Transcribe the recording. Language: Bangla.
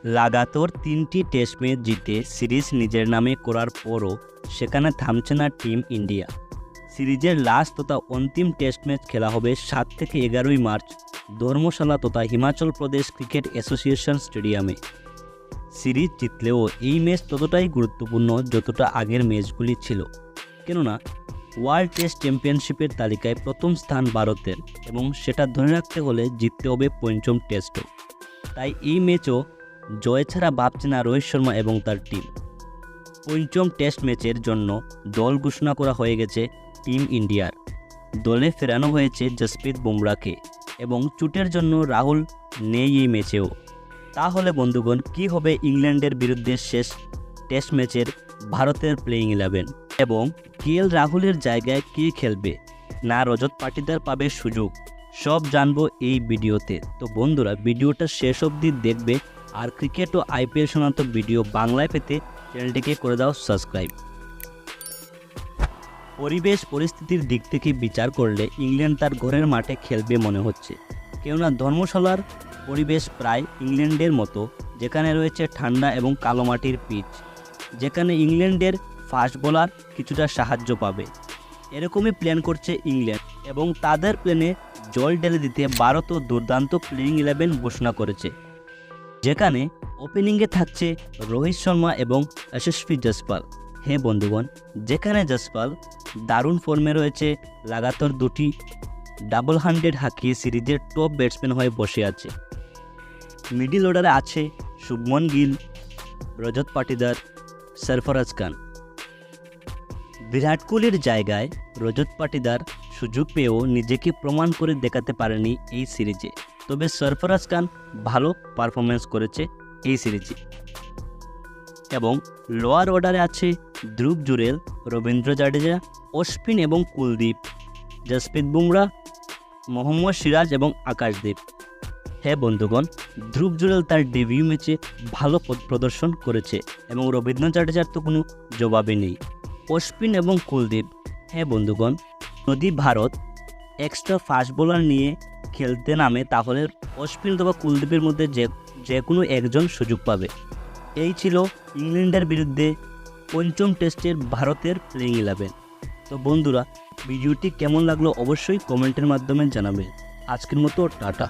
লাগাতার 3টি টেস্ট ম্যাচ জিতে সিরিজ নিজের নামে করার পরও সেখানে থামছে না টিম ইন্ডিয়া। সিরিজের লাস্ট তথা অন্তিম টেস্ট ম্যাচ খেলা হবে 7 থেকে 11 মার্চ ধর্মশালা তথা হিমাচল প্রদেশ ক্রিকেট অ্যাসোসিয়েশন স্টেডিয়ামে। সিরিজ জিতলেও এই ম্যাচ ততটাই গুরুত্বপূর্ণ যতটা আগের ম্যাচগুলি ছিল, কেননা ওয়ার্ল্ড টেস্ট চ্যাম্পিয়নশিপের তালিকায় প্রথম স্থান ভারতের এবং সেটা ধরে রাখতে হলে জিততে হবে পঞ্চম টেস্টও। তাই এই ম্যাচও জয় ছাড়া ভাবছে না রোহিত শর্মা এবং তার টিম। পঞ্চম টেস্ট ম্যাচের জন্য দল ঘোষণা করা হয়ে গেছে টিম ইন্ডিয়ার। দলে ফেরানো হয়েছে জসপ্রীত বুমরাকে এবং চোটের জন্য রাহুল নেই এই ম্যাচেও। তাহলে বন্ধুগণ, কী হবে ইংল্যান্ডের বিরুদ্ধে শেষ টেস্ট ম্যাচের ভারতের প্লেইং 11 এবং কেএল রাহুলের জায়গায় কে খেলবে, না রজত পাটিদার পাবে সুযোগ, সব জানবো এই ভিডিওতে। তো বন্ধুরা, ভিডিওটা শেষ অবধি দেখবে আর ক্রিকেট ও আইপিএল সংক্রান্ত ভিডিও বাংলায় পেতে চ্যানেলটিকে করে দাও সাবস্ক্রাইব। পরিবেশ পরিস্থিতির দিক থেকে বিচার করলে ইংল্যান্ড তার ঘরের মাঠে খেলবে মনে হচ্ছে, কেননা ধর্মশালার পরিবেশ প্রায় ইংল্যান্ডের মতো, যেখানে রয়েছে ঠান্ডা এবং কালো মাটির পিচ, যেখানে ইংল্যান্ডের ফাস্ট বোলার কিছুটা সাহায্য পাবে। এরকমই প্ল্যান করছে ইংল্যান্ড এবং তাদের প্ল্যানে জল ঢেলে দিতে ভারতও দুর্দান্ত প্লেইং 11 ঘোষণা করেছে, যেখানে ওপেনিংয়ে থাকছে রোহিত শর্মা এবং যশস্বী জয়সওয়াল। হ্যাঁ বন্ধুগণ, যেখানে জয়সওয়াল দারুণ ফর্মে রয়েছে, লাগাতার 2টি ডাবল 100 হাঁকিয়ে সিরিজের টপ ব্যাটসম্যান হয়ে বসে আছে। মিডল অর্ডারে আছে শুভমন গিল, রজত পাটিদার, সরফরাজ খান। বিরাট কোহলির জায়গায় রজত পাটিদার সুযোগ পেয়েও নিজেকে প্রমাণ করে দেখাতে পারেনি এই সিরিজে, তবে সরফরাজ খান ভালো পারফরমেন্স করেছে এই সিরিজে। এবং লোয়ার অর্ডারে আছে ধ্রুব জুরেল, রবীন্দ্র জাডেজা, অশ্বিন এবং কুলদীপ, জসপ্রীত বুমরা, মোহাম্মদ সিরাজ এবং আকাশদীপ। হ্যাঁ বন্ধুগণ, ধ্রুব জুরেল তার ডেবিউ ম্যাচে ভালো প্রদর্শন করেছে এবং রবীন্দ্র জাডেজার তো কোনো জবাবই নেই। অশ্বিন এবং কুলদীপ, হ্যাঁ বন্ধুগণ, যদি ভারত এক্সট্রা ফাস্ট বোলার নিয়ে খেলতে নামে তাহলে অশ্বিন অথবা কুলদীপের মধ্যে যে কোনো একজন সুযোগ পাবে। এই ছিল ইংল্যান্ডের বিরুদ্ধে পঞ্চম টেস্টের ভারতের প্লেইং 11। তো বন্ধুরা, ভিডিওটি কেমন লাগলো অবশ্যই কমেন্টের মাধ্যমে জানাবেন। আজকের মতো টাটা।